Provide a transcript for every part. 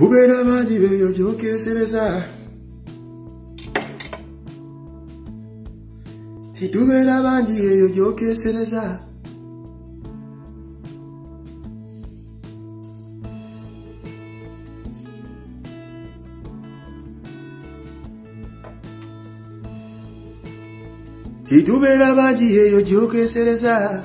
Ubera mandi beyo joke sereza. Si tubera mandi beyo joke sereza. Si tubera mandi beyo joke sereza.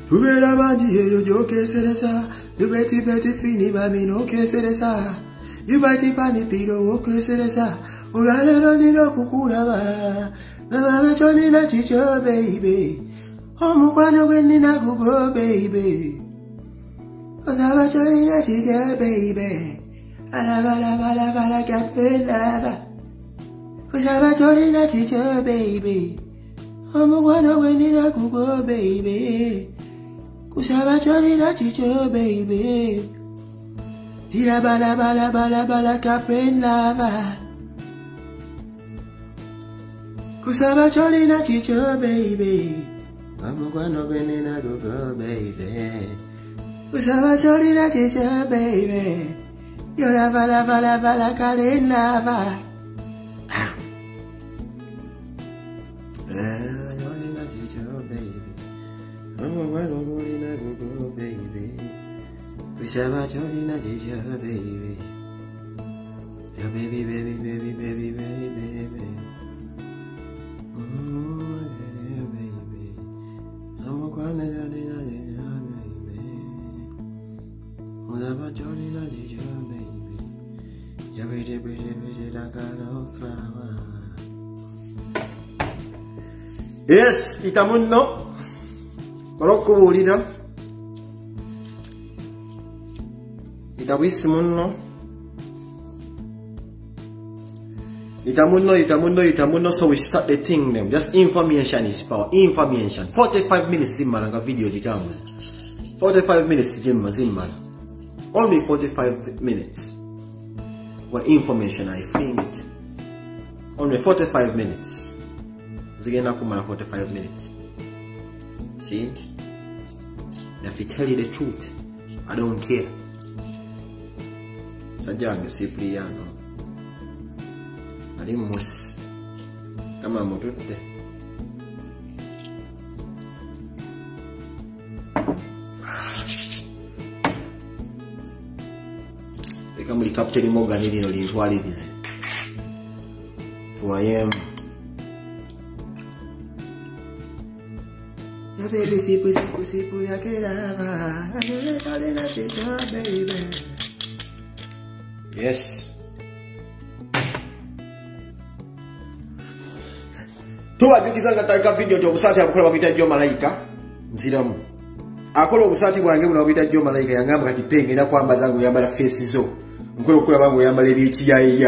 Tubera bandi yo joke seresa, you beti fini mami no ke seresa, you beti pani piro o ke seresa, urale no ni no kukura ba, mama me choni na chicho baby, omu kwano gweni na kugo baby, osaba choni na chicho baby, ala kapela, osaba choni na chicho baby, omu kwano gweni na kugo baby. Kusaba chori na chicho baby. Tira bala capren lava. Kusaba chori na chicho baby. Vamos cuando vienen a go baby. Kusaba chori na chicho baby. Yora bala capren lava. Chori na chicho baby. Vamos cuando vienen a go baby. Kusaba chori na chicho baby. Yo baby. Baby. I'm gonna baby. Kusaba chori na chicho baby. Yo baby, like a flower. Yes, itamunno. Morocco volina. Itamunno. So we start the thing them. Just information is power. Information. 45 minutes simmalanga video jitamu. 45 minutes zimman. Only 45 minutes. What information I frame it. Only 45 minutes. Zigena kumala 45 minutes. See? If I tell you the truth, I don't care. Sajanga Cipriano. Alimus. Kama motote. Eka muli Captain Morgan lino lintwalirize. Tuwayemu. Ya baby sipu ya kerava. Baby. Yes. Tuwa jukiza katika video jo busati abukola babita jo malaika. Nziramu. Akola busati bwange buno babita jo malaika yangamba kati penge na kwamba zangu yambala face zo. Mkola kula bangu yambala ebichi yayi.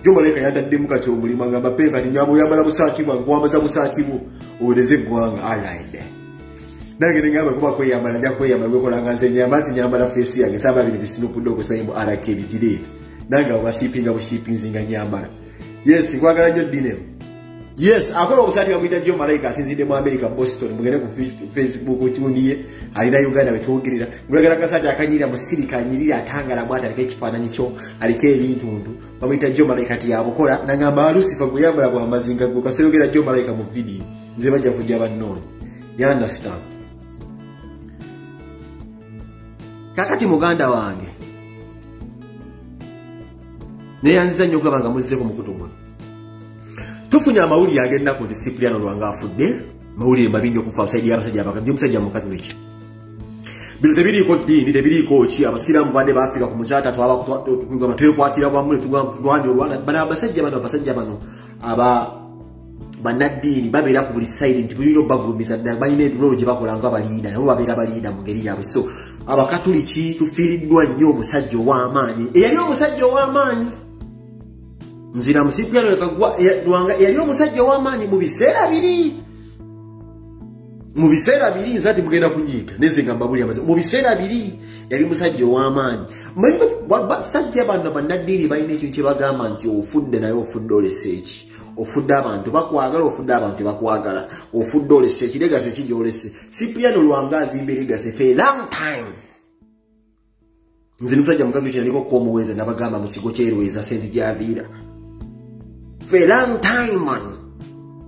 Jo malaika yatadde mukati omulima ngamba penge kati nyambo yambala busati bwangu kwamba busati bu. Uweleze gwanga alright. Nange ngamba kuba kweyambala nja kweyambala gwekola nganze nyamba ati nyambala face yange saba bino bisinupu dogo sayimbo RKBTD. Nange abashipinga bushipinzinga nyambala. Yes, kwagala nyo dine. Yes, akola obusati bamwita jo malaika asinzide mu America Boston mugende ku Facebook utundiye alina Uganda betwogerera ngwegera kasati akanyira mu sirika nyirira atangala bwata alike kifananyi kyo alike ebintu ndu bamwita jo malaika ati yabukola nangamba Lucifer guyambala bwa mazinga go kasoyogera jo malaika mu video nze bajja kujja bannoni. You understand? Kakati muganda wange neyanziza nnyo kulaba nga muzzeko mukutu guno. Tufunye amawulire agenda ku Cipriano Lwanga afudde, mawulire mabinyo kufa saidi y'abasajja abakadde omusajja mu Catholic. Bino tebiriiko ddiini, tebiriiko ki, abasiraamu bade baafika ku muzaata twaba twekwatira wamu tulwanye olwana. Bano abasajja bano banaddiini babeera ku buli side nti bulina obagulumiza ddala balina ebirolo gye bakola nga baliida nabo babeera baliida mu ngeri yaabwe. So abakatuliki tufiiriddwa nnyo omusajja ow'amaanyi eyali omusajja ow'amaanyi. Nzira Cipriano Lwanga yali omusajja ow'amaanyi mu biseera biri nzati mugenda kunyiika neze ngamba buli amaze mu biseera biri yali musajja ow'amaanyi. Basajja bano bannaddiini balina ekintu kye bagamba nti ofudde naye ofudde oleseeki ofudde abantu bakwagala ofudde abantu bakwagala ofudde olese kiregase kijolese Cipriano Lwanga azimba Legacy for a long time nze nusajja mukazi kino liko komuweza nabagamba mu kigo kyerweza St Javira for a long time man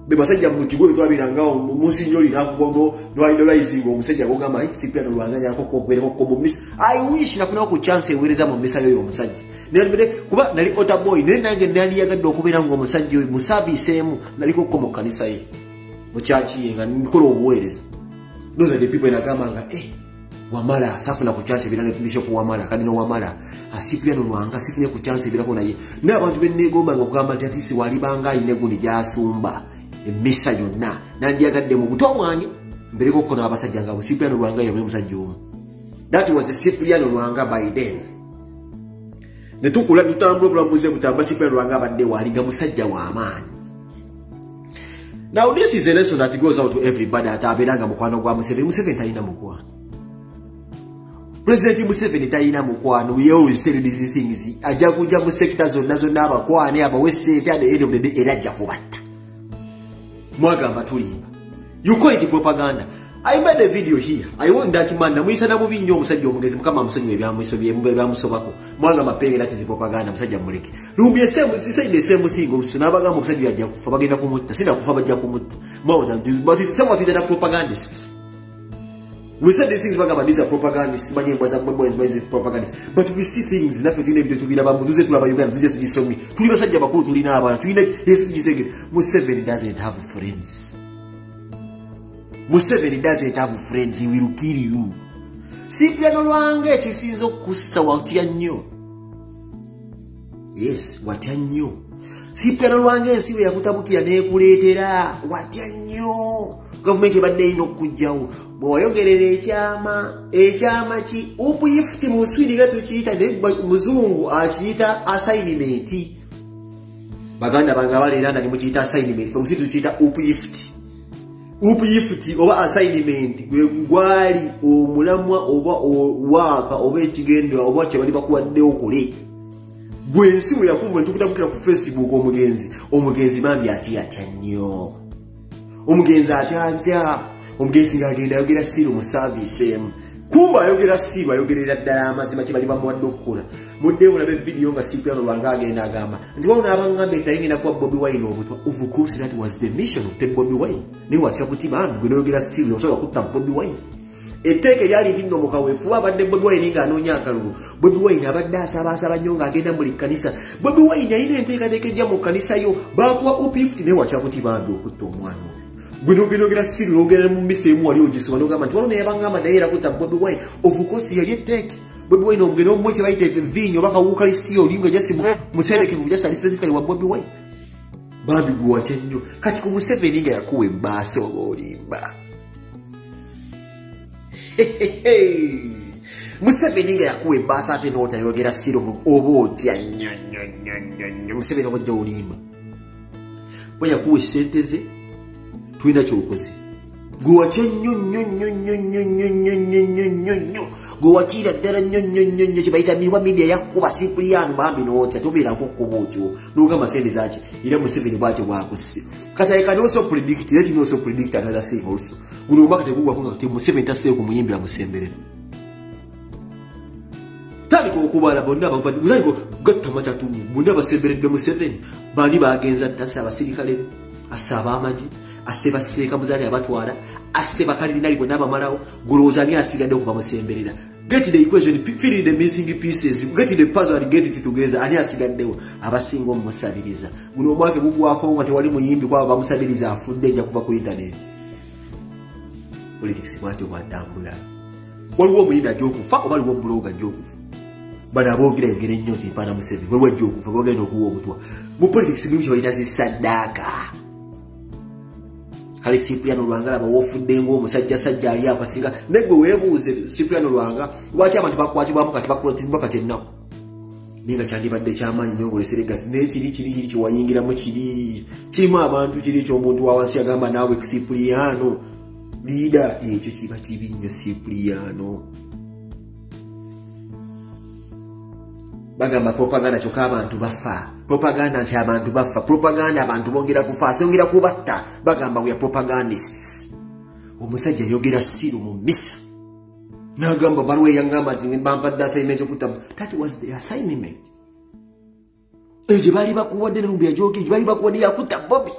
bebasajja mu kigo twabiranga musinjoli nakugogo no idolizing omusajja gogamba Cipriano Lwanga yako kokwereko ko mu miss I wish nafuna ku chance ewereza mu misa yoyo omusajja nembere kuba nali ota boy nange nali yagadde okubera ngo omusajja oyo mu service emu naliko ko mu kanisa ye mu church yenga nikola obuweereza those are the people nagamanga Wamala safuna ku chance birane Bishop Wamala kadino Wamala Cipriano Lwanga sifune ku chance birako naye n'abantu bennegomba ngokugamba nti ati si walibanga inegundi gyasumba emisa yonna nandiyagadde mu buto bwange mbere ko kona abasajja ngabo Cipriano Lwanga yamwe musajja omu that was the Cipriano Lwanga by then netukula tutambula bulambuze butamba Cipriano Lwanga abadde walinga musajja wa amaanyi. Now this is a lesson that goes out to everybody ataberanga mukwano gwa Museveni tayina mukwano. President Museveni tayina mukwano. We always tell you these things. Ajja kuja mu sectors zonna abakwane abawesente at the end of the day erajja kubatta. Mwagamba tulimba. You call it propaganda. I made a video here. I want that man namuyisa na mubi nnyo omusajja omugezi mukama musonyi ebyamwiso byamusobako. Mwanga mapenge that is propaganda musajja muleke. Lumbi the same thing omusu nabaga omusajja yajja kufa bagenda kumutta. Sina kufa bajja kumutta. But it's somewhat with the propagandists. We said the things about these are propagandists, but we see things nothing to be about Muduze to Uganda, just to disown me. To leave a Sajabaku to Lina, to let Museveni doesn't have friends. Museveni doesn't have friends, he will kill you. Cipriano Lwanga chisinzo kusa watianyo. Yes, watianyo. Cipriano Lwanga nsiwe yakutabukia nekuletera watianyo. Government ebadde ino kujjawo bwoyogerera ekyama ki upifti mu Sweden gatukiyita muzungu akiyita assignment baganda banga balera ndali mukiyita assignment from situ tukiyita upifti oba assignment gwali omulamwa oba waka oba ekigendo oba kyebali bakuwadde okole gwensi bwe yakuvuga tukutabukira ku Facebook omugenzi bambi atya nnyo omugenzi atya omugenzi ngagenda yogera siro mu service kumba yogera siro ayogerera ddala amazima kibali bamuwadde okukola mudde mulabe video nga Cipriano Lwanga agenda agamba nti wano abangambe tayingina kwa Bobi Wine obutwa of course that was the mission of Bobi Wine ne watya kutima gwe yogera siro osobola kutta Bobi Wine eteke lyali ntindo mukawefu abadde Bobi Wine nga anoonya akalulu Bobi Wine abadde asaba nnyo nga agenda mu kanisa Bobi Wine ayina enteekateeka ejja mu kanisa yo bakuwa upifti ne watya kutima okutta omwana Gwenogera siri ogera mu misemu wali ogisoma nogamba nti wano yabangamba naye era kutta Bobi Wine of course yali eteke Bobi Wine omugeno omwe bayite vinyo baka Eucharistia olinga jasi musereke mu jasi specifically wa Bobi Wine babi gwate nnyo kati ku Museveni nga yakuwa ebbaasa olimba Museveni nga yakuwa ebbaasa ate n'otayogera siro oba otya nnyo Museveni obajja olimba bwe yakuwa essente ze twina kyokoze gwatya nnyo gwatira ddala nnyo kyebayita miwa media yakuba Cipriano bambi nootya tobeerako kuba otyo nogamba sente zaki era Museveni bwatyo bwakusse kati I can also predict let me also predict another thing also guno omwaka tegugwako kati Museveni tasseeyo ku muyimbi amusemberera tandika okubala bonna baliko gatta matatu bonna basemberedde Museveni bani bagenza ttasa abasirikale be asaba amagi aseba seeka muzali abatwala aseba kalina liko nabamalawo gulooza ni asigadde okuba musemberera get the equation fill the missing pieces get the puzzle and get it together ani asigaddewo abasinga omusabiriza guno omwaka gugwako nga tewali muyimbi kwaba bamusabiriza afudde nja kuva ku internet politics bwatyo bwatambula waliwo omuyimbi aj'okufa oba waliwo blogger aj'okufa bana aboogera yogere nnyo nti mpaana Museveni waliwo aj'okufa bagenda okuwa obutwa mu politics bimu kyebayita zisaddaaka kale Cipriano Lwanga laba wofudde ng'omusajja sajja ali akasinga negwe weebuuze Cipriano Lwanga lwaki abantu bakwatibwamu kati bakwatibwa kati ennaku ninga kyandibadde kyamaanyi nnyo ng'olese Legacy kiri kyewayingiramu kirimu abantu kiri ky'omuntu wawansi agamba naawe Cipriano liida ekyo kiba kibi nnyo Cipriano bagamba propaganda kyokka abantu bafa propaganda nti abantu bafa propaganda abantu bongera kufa songera kubatta bagamba we are propagandists omusajja yogera siru mu misa nagamba baluwe yangamba zimbampadde assignment okutta that was the assignment eje bali bakuwadde ne mbya joki bali bakuwadde yakutta Bobby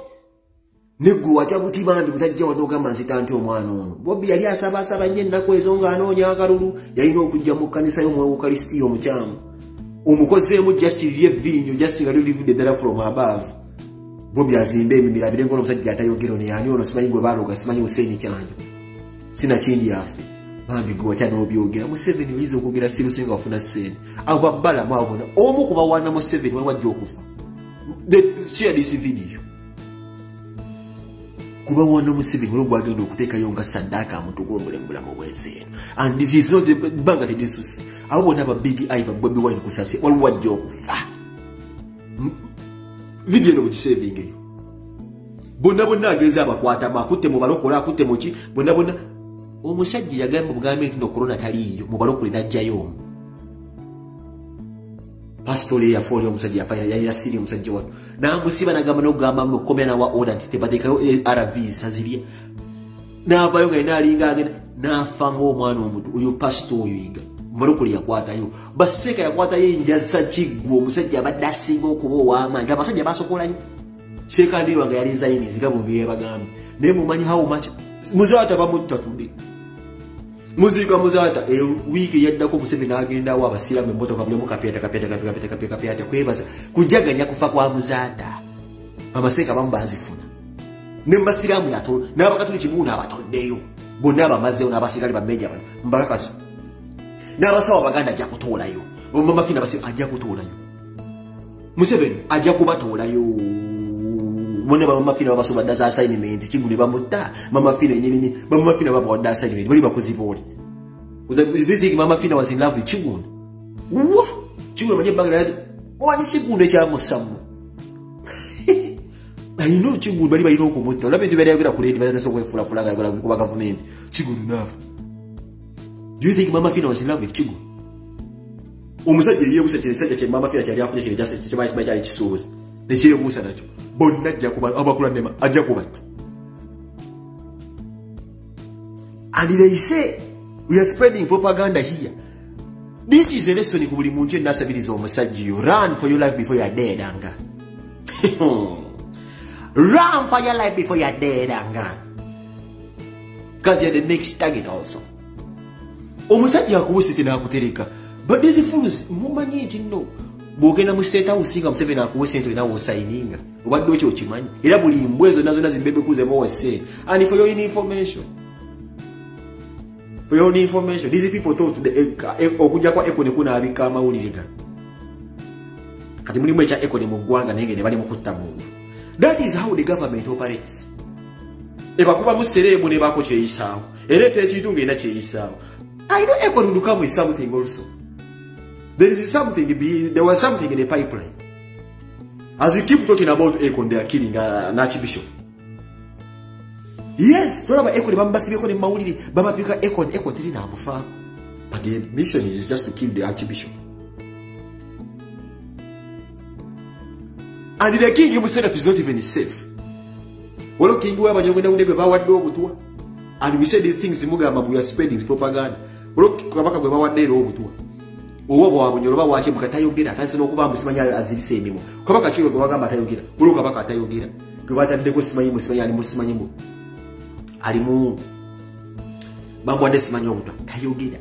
neggo watya buti bambi musajja wadogamba nsita nti omwana ono Bobby yali asaba nnyo ennaku ezo ng'anoonya akalulu yalina okujja mu kkanisa y'omwoyo Ukaristiya omukyamu omukozeemu just yevinyo just nga livudde ddala from above Bobby azimba emimira birengo n'omusajja atayogero ne yani ono simanyi gwe baalooga simanyi Hussein Kyanjo sina kindi afe bambi gwe watya n'obyogera Museveni oyinza okwogera sirusinga wafuna ssente abo babbala mwabona omu ku bawaana Museveni wali wajja okufa share this video kuba wana Museveni wali gwagenda okuteekayo nga saddaaka muntu gw'omulembulamu bwensi eno and it is not the banga tedesusi abo bonna ba big eye ba Bobi Wine kusasi wali wajja okufa video eno mugisevinga eyo bonna agenza abakwata akutte mu balokola akutte mu ki bonna omusajja yagamba bugambe nti no corona taliyo mu balokole najjayo pastor ya folio omusajja yafanya yali asiri omusajja watu namusiba nagamba n'okugamba mukomera nawa order nti tebadekayo RVs azibye n'avayo nga inalinga agenda n'afanga omwana omuntu oyo pastor oyo yiga mulokole yakwatayo baseka yakwatayo enjaza kiggwa omusajja abadde asinga okuba ow'amaanyi abasajja basokolayo sekandirwa nga yali nzayini zigabumbi yebagambe naye mumanyi how much muzata bamutta tudde muzika muzata wiki yaddako Museveni agenda wa abasiramu emmotoka bulemu kapyata kwebaza kujaganya kufa kwa muzata amaseka bambanzifuna ne basiramu yato n'abakatuliki muna abatoddeyo bonna abamazeyo n'abasigale bameja mbakakaso n'abasawa baganda ajja kutoolayo mama fina basi ajja kutoolayo Museveni ajja kubatoolayo mwana mama fina babasoba daza assignment kigule bamutta mama fina nyinyi mama fina baba wada assignment bali bakuziboli uzi mama fina was in love with Chigunda wa Chigunda manje bagala wani Chigunda kya musamu I know Chigunda bali bayino ko mutta labe ndibere yakira kuledi bali taso kwefula fulanga yakira kuba government Chigunda nafa do you think mama fina was in love with Chigunda omusajja yeye busajja kye mama fina kyali afunye kye just kye cyali kisuuza nekiye busa nakyo bonna ajja kuba abakula nema ajja kuba and they say we are spreading propaganda here. This is a lesson ku buli muntu nasabiriza omusajja you run for your life before you are dead anga run for your life before you are dead anga because you are the next target also omusajja akubusite nakutereka but these fools mumanyi nti no bogena mu state house nga Museveni akuwesente na wosayininga obadde okyo kimanyi era buli mbwezo nazo nazibebe kuze mowese and for your information these people thought the okuja kwa ekone kuna abika amawuliriga kati mulimu echa ekone mu ggwanga naye ne bali mu kutta mungu that is how the government operates ebakuba mu serebu ne bako kyeyisaawo era ekintu ngenda kyeyisaawo I know ekone will come with something also. There was something in the pipeline. As we keep talking about Ekon, they are killing Archbishop. Yes, Toraba Ekon, Bambasi Ekon, Mauli, Baba Pika Ekon, Trina, Bufa. But the mission is just to kill the Archbishop. And the king himself is not even safe. Well, King, whoever you know, never what do. And we say these things, Mugama, we are spreading propaganda. Well, Kabaka, we want to do. Uwo abunyoba wache mukatayogera tanse nokuba musimanya azilise emimo kabaka chiro gwagamba atayogera bulu kabaka atayogera gbatadde ko simanyi musimanya ali musimanyi mu alimu mambo ande simanyi obuto tayogera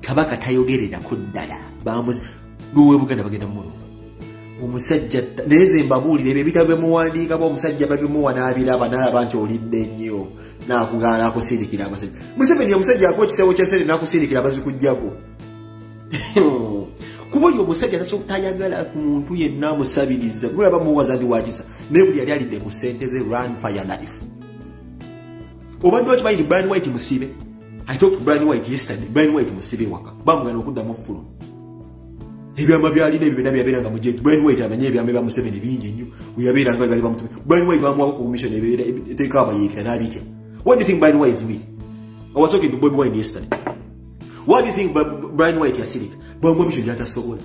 kabaka tayogerera kuddala bamuzi gwe buganda bagenda mu omusajja neze mbabuli lebe bitabe muwandika bo omusajja babi muwanabira abanaba nti olidde nnyo nakugana akusindikira abasajja Museveni omusajja akokisewo kyesere nakusindikira abazikujjako kuba yo musajja tasokutayagala ku muntu yenna musabiriza mulaba muwaza ndi wajisa nebuli yali alide ku sente ze run for your life obadde wakimanyi Brian White musibe I talked to Brian White yesterday Brian White musibe waka bamugana okudda mu fulu ebyama byalina ebibina byabera nga mujetu Brian White amanye ebyama bya Museveni bingi nnyo uyabera nga bali bamutume Brian White bamuwa ku commission ebibera eteka abayikira nabitya what do you think Brian White is with I was talking to Bobi Wine yesterday. What do you think Brian White yasirika? Bamwe mission yata sobola.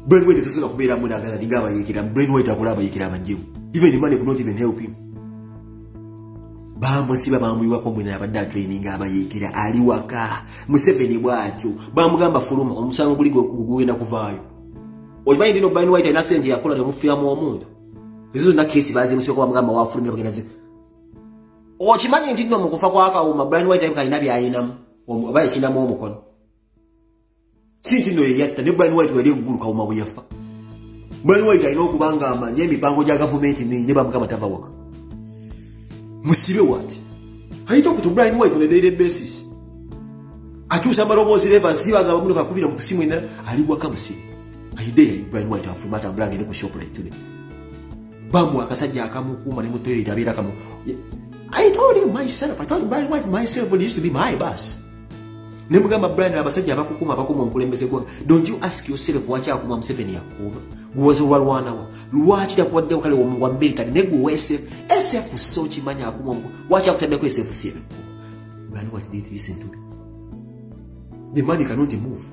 Brain White is not made up with a Gaba Yikiram, Brain White Akulaba Yikiram and you. Even the money could not even help him. Bamusiba bamuwa ko mwina abadde training abayikira ali waka Museveni bwatyo bamugamba fuluma omusango guli gugenda kuvaayo oyimanyi ndino Brian White ina accent yakola ne mufiamu omuntu ezo na case baze musiko kwa mugamba wa fuluma bagenda zi okimanyi ndino mukufa kwa akauma Brian White ayika ina byayina obaye kina mu omukono sinti no yatta ne Brian White wali gulu kauma buyafa Brian White ayina okubanga amanye emipango gya government ne bamugamba tava waka Musibe what? I talk to Brian White on a daily basis. I choose some robots in ever see a government of a copy of Simina. I live what comes in. I dare Brian White from Mata Brag in the shop right today. Bamu Akasaja Kamukum and Muteri Davida Kamu. I told him myself, I told Brian White myself when he used to be my boss. Nemugamba Brian Abasaja Bakuma Bakum Pulembe. Don't you ask yourself what Yakum 7 years was 1 hour. Watch that what they call 1 minute and nego SF so chimanya akumwa watch out the SF seven. Man, what did listen to me? The money cannot move.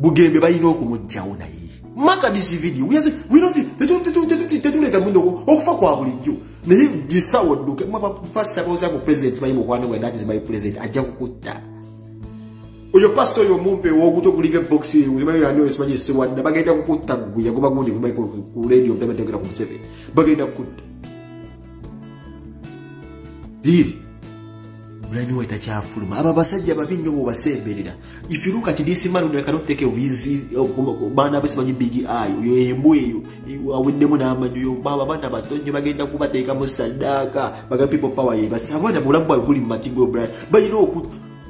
Bugembe ba ino kumujaona hii. Maka this video. We don't let them know. Okufa kwa bulijjo. Ne gisawo duke. Mapa first time was the president by Mugwano when that is my president. Aja kukuta. Oyo pastor yo mumpe wo guto kulige boxing ulimayo ano esimanyi siwanda bagenda kukuta guya kuba gundi kuba ku radio mtemetengera ku Museveni bagenda kukuta diri Brian White achafuluma aba basajja babinyo bo basemberera if you look at this man they cannot take a visit bana besimanyi big eye yo embwe yo awendemo na amanyo yo baba bana batonye bagenda kubateeka mu sadaka baga people power ye basabana mulambo akuli matigo Brian bayiro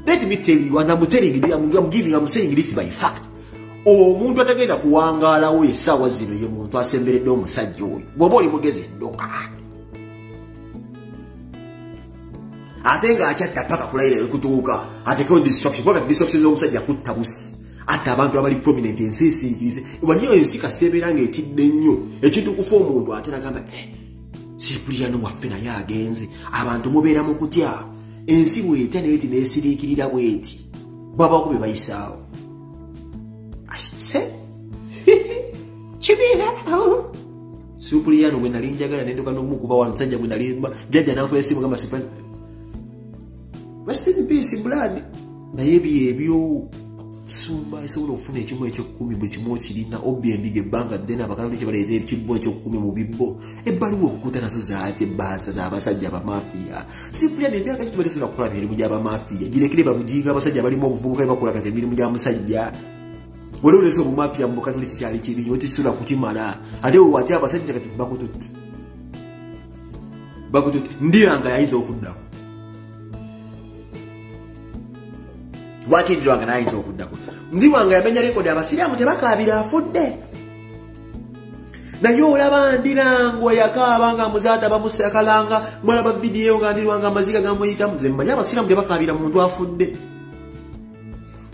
let me tell you, and I'm telling you, I'm saying this by fact. Oh, Mundu atagenda kuwangala we sawa zino ye muntu asembere do musajja oyo. Boboli mugezi doka. Atenga achatta paka kulaire kutuuka. Ateko destruction. Kwa destruction zo musajja kutabusi. Ata abantu abali prominent ensisi ikirize. Wanyo ensika steberange etidde nnyo. Ekintu kufa omuntu atera gamba Cipriano wafena ya agenze. Abantu mubeera mu kutya. Ensi bwete neti nesirikirira bweti baba ko bebayisawo ase chibira Cipriano when alinjagala nendoka nomukuba wansajja when alimba jajja nakwesimu kama sipa basi peace blood na yebi ebyo sumba esolo ofuna ekimu ekyo 10 bwe kimu kirina obyendige banka dena bakandi kibaleete ekimu ekyo 10 mu bibbo ebbaluwa okukuta nazo zaate basa za abasajja ba mafia Cipriano ebyaka kitubale sura kukola biri mujja ba mafia girekire babujiga abasajja bali mu buvubuka bakola kate biri mujja musajja wale uleso mu mafia mu katoliki kyali kibinyo oti sura kutimala ate wati abasajja kate bakututi ndiyanga yayiza okudda Wachi ndwanga nayiza okuddako ndiwanga yamenya record abasiraamu tebakabira afudde nayo olaba ndirango yakabanga muzaata bamusakalanga mwalaba video ngandirwanga amaziga gamuyita muze mmanya abasiraamu tebakabira muntu afudde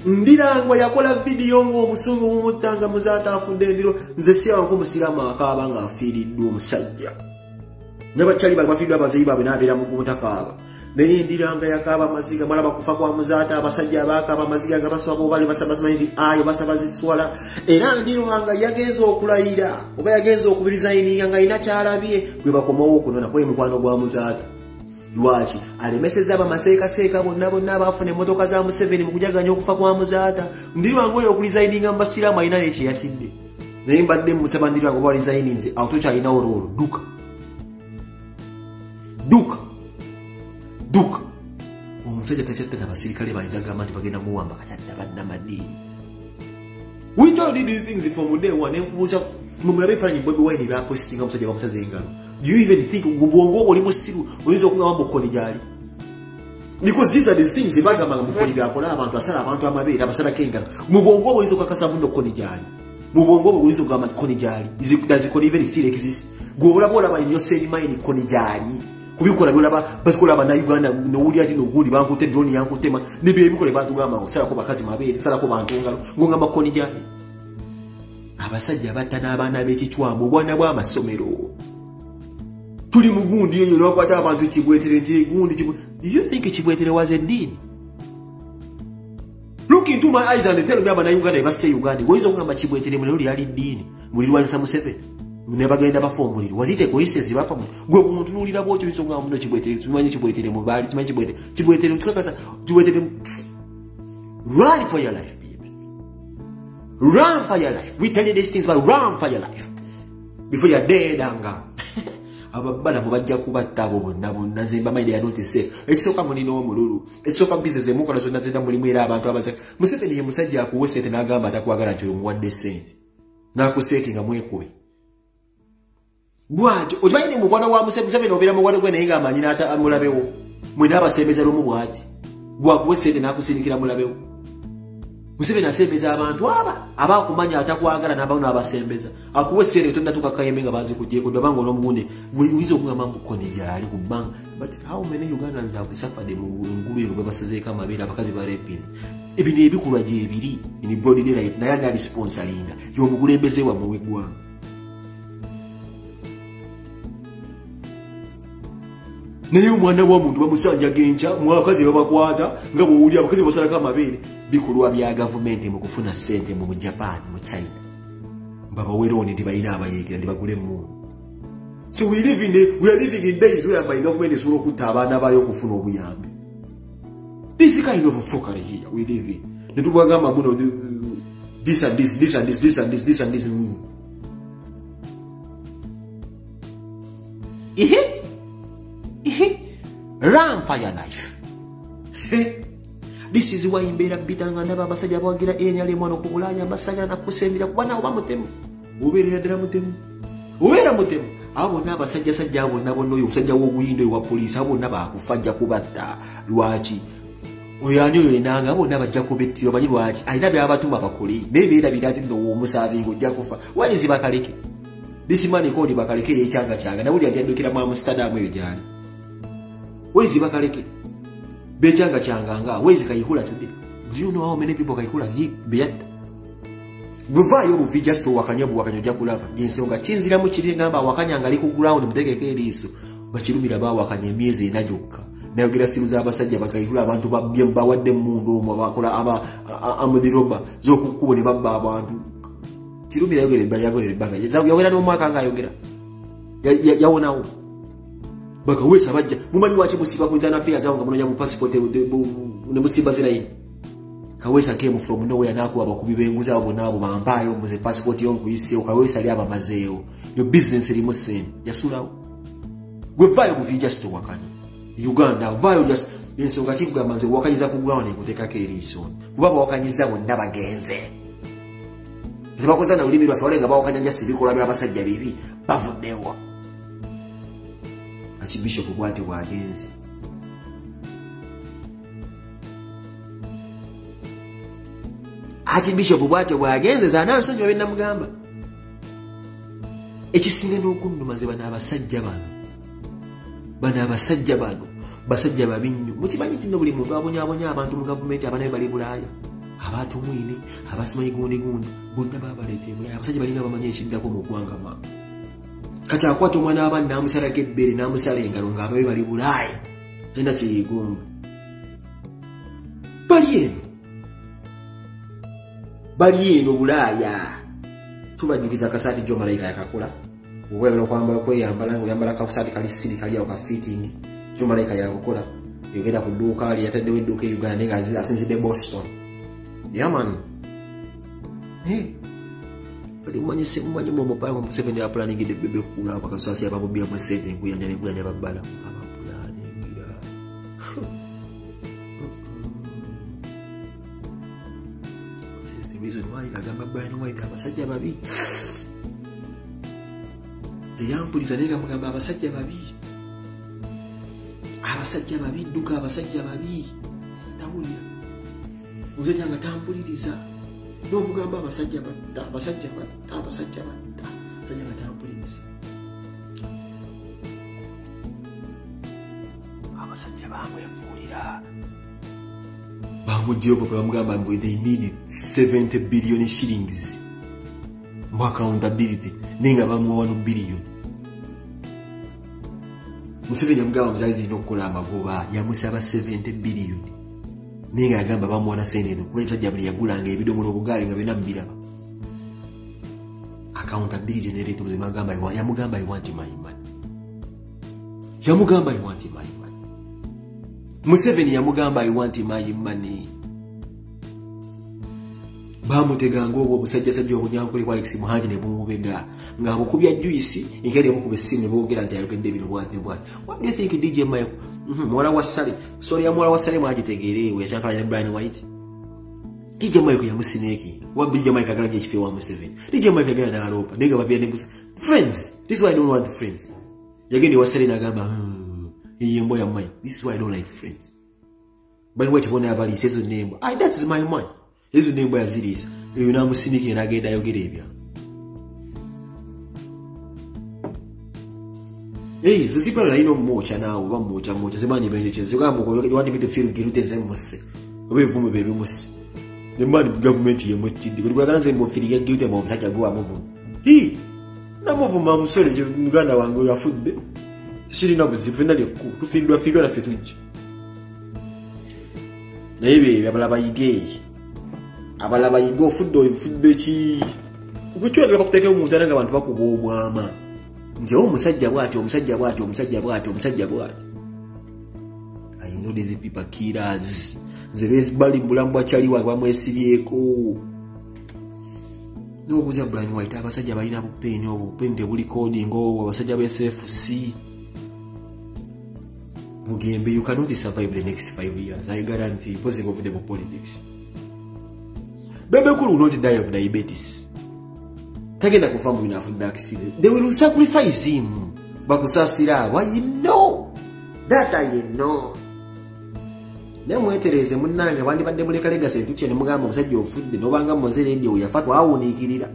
ndirango yakola video ngo omusungu mumutanga muzaata afudde ndiro nze siyawo ko musiraamu akabanga afiiriddwa omusajja n'abakyali bafiiriddwa abazeyi baabwe n'abeera mu gumutakaba Nendiranga yakaba maziga malaba kufa kwa muzata abasajja abakaba maziga gabaswabo bali basabazimanyizi ayo basabaziswala era ndiranga yagenzo okulayira oba yagenzo okubirizaininga nga ina kyalabye gwe bakomawo kunona kwe mukwano gwa muzata lwachi alemeseza bamaseeka bonna abafune motoka za Museveni mu kujaganya okufa kwa muzata ndiranga oyo okurizaininga mbasiramu ayina ekiyatidde naye mbadde musaba ndiranga oba rizaininze autocha ayina ororo duka omusajja tachatta n'abasirikale bayinza gamba nti bagenda muwamba katatta badda madini we told you these things from day one enkubuuza mumulabe ebifaananyi Bobi Wine byapostinga omusajja bamusaza engalo do you even think bwongo obwo oli musiru oyinza okugamba mukoni gyali because these are the things bagamba nga mukoni byakola abantu asala abantu amabeere abasalako engalo mu bwongo obwo oyinza okukakasa muno koni gyali mu bwongo obwo oyinza okugamba nti koni gyali does koni even still exist gw'olaba olaba in your sane mind koni gyali kubikola byolaba basikola bana Uganda nowuli ati noguli bankute drone yankutema nibye ebikole batugamba osala ko bakazi mabere sala ko bantu ngalo ngonga makoni jani abasajja batana abana b'ekichwamu bwana bwa masomero tuli mugundi eyo nokwata abantu kibwetere nti gundi do you think kibwetere was a deal Look into my eyes and tell me about Uganda. If I say Uganda, go is on my Chibwe Telemuri, I did Dean. Will you want some seven? We never get a form. Was it a coincidence? Go to Nulida Water, so I'm not Chibwe, manage to wait in the mobile, it's my Chibwe to run for your life, people. Run for your life. We tell you these things, but run for your life. Before you're dead and gone. Ababana mubajja kubattabo nazimba mai they are not safe. Ekisooka mulino omululu. Ekisooka business emukola zonna zenda mulimu era abantu abaza. Museveni ye musajja akuwesete n'agamba atakwagala nti omuwadde ssente. N'akusetinga mwekube. Bwatyo okimanyi mukwano wa Museveni obeera mukwano gwe naye ng'amanyi n'amulabewo. Mwena abasembeza lumu bwati. Gwakuwesete n'akusindikira mulabewo. Museveni asembeza abantu abakumanya atakwagala n'abaana abasembeza. Akuwesere tonda tukakaye nga bazi kutyeko dobango n'omugunde wizo kungamba mukoni gyali ku bank. But how many Ugandans have suffered mu ngulu eno gwe basazeeko amabeera abakazi ba raping? Ebino ebikulwa gye ebiri in broad daylight naye anabi sponsoringa y'omukulembeze wammwe w'eggwanga. Naye omwana wa muntu bamusanja genca mwakazi babakwata nga bw'owulira abakazi basalako amabeere bikulwa bya gavumenti mu kufuna ssente mu Japan mu China. Babaweroni nti balina abayeekera nti bagule emmundu. So we are living in days where my government is going to put abaana bayo okufuna obuyambi. This kind of fuckery here we live in. Netubagamba muno this and this, this and this, this and this, this and this. Run for your life. This is why imbera bitanga ndaba basajja bawagira enyale mwana kubulanya basajja nakusembira kubana oba mutemu. Uberera dira mutemu. Ubera mutemu. Abo nabasajja sajja abo nabo noyo musajja w'obuyindo wa police abo naba akufajja kubatta lwaki. Oyani oyo enanga abo nabajja kubettira banyi lwaki. Alina byabatuma bakuli. Bebeera birati ndo omusavingo ojja kufa. Wali zibakaleke. This man called bakaleke yekyanga kyanga. Nawuli atyandukira mu Amsterdam eyo gyali. Wezi bakaleke. Bechanga changanga. Wezi kayihula today. Do you know how many people kayihula beyat? Buvayo buvi just wakanyabu wakanyojja kulaba. Yensonga chinzira mu kiri ngamba wakanyanga ali ku ground mutegeke eriiso. Bakirumira ba wakanya emyezi enajokka. Nayogera simu z'abasajja bakayihula abantu babbye bawadde mundu omwo bakola amudiroba z'okukubone babba abantu. Kirumira yogere bali yagore banga. Yawera n'omwaka ngayogera. Yawonawo. Baka wesa bajja mumanyi wache musiba ku ndana pia zangu munonya mu passport ne musiba zirayi kawesa came from nowhere nako abakubibenguza abo nabo bambayo muze passport yonku isi okawesa ali aba mazeo your business eri museni yasulawo gwe vayo mu just wakani Uganda vayo just ensonga kigamba nze wakanyiza ku ground ekuteka keriso kubaba wakanyiza bonna bagenze zibakoza na ulimi lwa nga bawakanyanja sibikola bya basajja bibi bavuddewo. Bishop bwate bwagenze. Bishop bwate bwagenze zana nsonyo bena mugamba. Ekisinga n'okundumaze bana abasajja bano. Bana abasajja bano. Basajja babinyo. Mukimanyi tinno buli muntu abonyabonya abantu mu government abana bali Bulaaya. Abantu mwine, abasimanyi gundi bonna babalete Bulaaya. Abasajja balina bamanyi ekiddako mu ggwanga ma. Kati akwata omwana abandi n'amusalako ebbere n'amusala engalo ng'ababe bali Bulaaya. Talina kyeyegomba. Bali eno Bulaaya. Tubanyukiza akasaati Joe Malayika yakakola. Obweyagala okwambala kweyambala ng'oyambala akasaati kali siri kali awo ka fitting. Joe Malayika yakukola. Yogenda ku dduuka ali yataddewo edduuka e Uganda naye nga asinzidde Boston. Yeah man. But umanyi mwomo pa Museveni ya planning de bebe kula bakasasi abamubia mu sente nkuyanja ne kuyanja babala abaplaningira. This is the reason why agamba Brian White abasajja babi. The young police alega mugamba abasajja babi. Abasajja babi duka abasajja babi. Tawulira. Muzajja nga tampuliriza. No mugamba abasajja batta abasajja batambuliriza abasajja bamwefuulira bamuddiyo papa bamugamba mbu they need 70 billion shillings mu accountability nenga bamuwa 1 billion. Museveni yamugamba muzazi zirina okukola amagoba yamusaba 70 billion ninga agamba bamuwana sente kuleta jabuli yagulanga ebidomolo obugaali nga bina mbiraba accountability generator mzima agamba yamugamba I want my money yamugamba I want my money Museveni yamugamba I want my money bamuteganga obwo busajja obunyankole kwa Alex Muhangi ne bumubega nga bukubya juice ingere bukube simu boogera nti ayogedde bino bwati. What do you think DJ Mike mwala wasale sorry mwala wasale mwagitegerewe yachankala ne Brian White DJ Mike yamusineki wa DJ Mike agalaje chife wa Museveni DJ Mike agala na Europa nega babia ne busa friends. This is why I don't want friends yagende wasale na gamba yimbo ya Mike. This is why I don't like friends. But what you abali says the name that is my mind. Yezu nembo ya zirisa. Eyo namusiniki nagenda yogere ebya. Zisipa na ino mocha nawo bamocha zemanyi benye chezo kama you want me to feel guilty nzemuse. Obevume bebe musi. The man government ye mutidi. Kuri kwa kanze mbo feel guilty mbo msaka go amuvu. Na muvu mamusole muganda wangu ya football. Siri na buzifenda le ku. Tufindwa na fetunji. Na ibe abalaba yigei. Abalaba yigo fuddo chi ukuchweka bakuteka umuntu aranga abantu bakubobwama nje omusajja bwati I know these people killers zebezi bali bulambwa chali wa bamwesibyeko no kuza Brian White abasajja balina bupeni obupende buli coding abasajja be SFC Mugembe you cannot survive the next 5 years. I guarantee possible for them politics. Bebe Kulu will not die of diabetes. Tagenda kufamu ina food accident. They will sacrifice him. Bakusasira. Why you know? That I know. Nemwetereze munange bandi badde muleka legacy tuche ne mugamba omusajja ofudde nobanga mozere ndi oyafatwa awunikirira.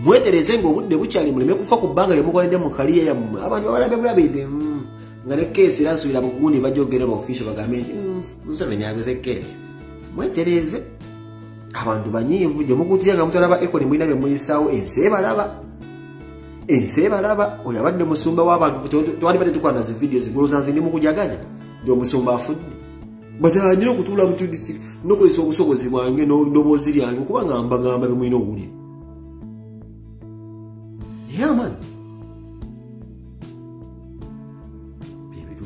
Mwetereze ngo budde bukyali muleme kufa ku banga le mukolede mu kaliya ya abantu abalabe bulabide. Ngale case irasubira buguni bajogere ba official bagambe Museveni yageze case. Mwetereze abantu banyivu je mukutiyanga mutala ba ekoni mwina be muyisawo ense balaba oyabadde musumba w'abantu twali bade tukwana zi videos ngolosanze ndi mukujaganya ndio musumba afudde batanyo kutula mutudisi noko isobusobozi bwange ndobozi lyange kuba ngamba be mwina obuli yeah man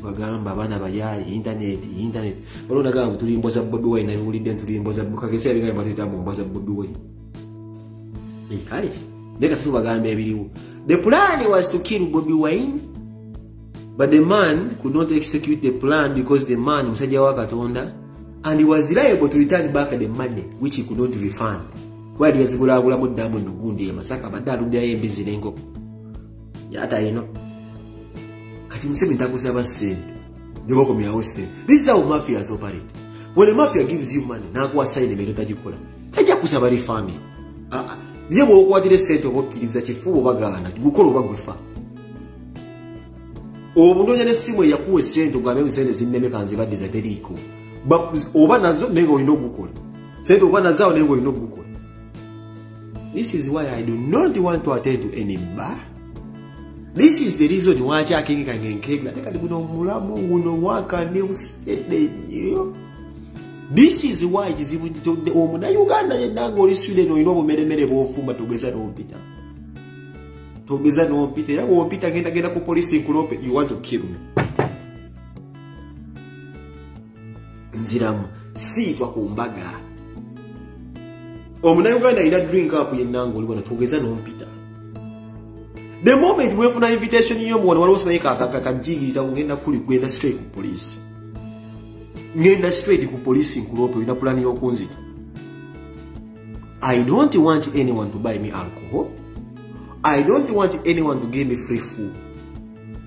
bagamba bana bayayi internet balona gamba tulimboza Bobi Wine na ulide tulimboza bukakese abinga matita mboza Bobi Wine kale ndeka satu bagamba ebiriwo. The plan was to kill Bobi Wine, but the man could not execute the plan because the man musajja wa Katonda, and he was liable to return back the money which he could not refund. Kwali yazigula mudamu nugundi Masaka badalu ndi ayembizi nengo yata ino kati Museveni takusaba sente ndiboko myawose. This is how mafias operate. When a mafia gives you money na kuwa sign me tajikola tajja kusaba refund. Yebo okwatire sente obokiriza kifubo bagana gukolo bagwefa obundonya ne simu yakuwe sente ugambe msende zinneme kanzi badde za teriko oba nazo nengo inogukola sente oba nazo nengo inogukola. This is why I do not want to attend to any bar. This is the reason why I can't get like mulamu uno waka ne state. This is why jizibu omuna Uganda yendango olisule no inobo meremere bofumba togeza no mpita. Togeza no mpita era wo mpita genda ku police nkulope you want to kill me. Nziramu si twa kumbaga. Omuna Uganda ina drink up yendango oliko na togeza no mpita. The moment we have an invitation in your one was make a jiggy that will get kwenda straight to police. Ngenda straight to police in Kurope with a plan your opposite. I don't want anyone to buy me alcohol. I don't want anyone to give me free food.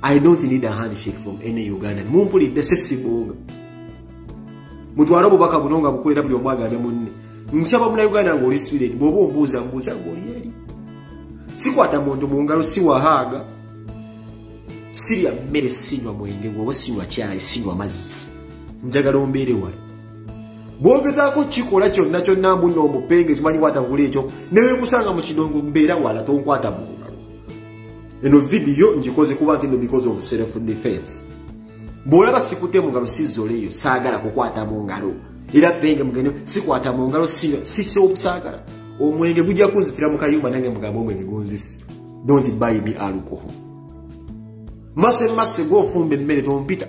I don't need a handshake from any Ugandan. Mumpuli desesibo. Mutwara bubaka bunonga bukulira buli omwaga ne munne. Musaba muna Uganda ngoli Sweden bobo mbuza ngoli yeri. Sikwata mondo mungalo siwahaga. Siria mere sinywa mwenge gwo sinywa chai sinywa mazzi. Njagala ombere wali. Bwogeza ko chikola kyonna kyonna mbuno omupenge kimanyi wata kuli ekyo newe kusanga mu kidongo mbeera wala tonkwata mungalo. Eno video njikoze kuba nti because of self defense. Bwolaba sikute mungalo sizoleyo saagala kukwata mungalo. era penge mugende sikwata mu ngalo si ky'okusagala omwenge gujja kunzitira mu kayumba nange mugamba omwenge gonzisi. Don't buy me alcohol. Mase go fumbe mmere tompita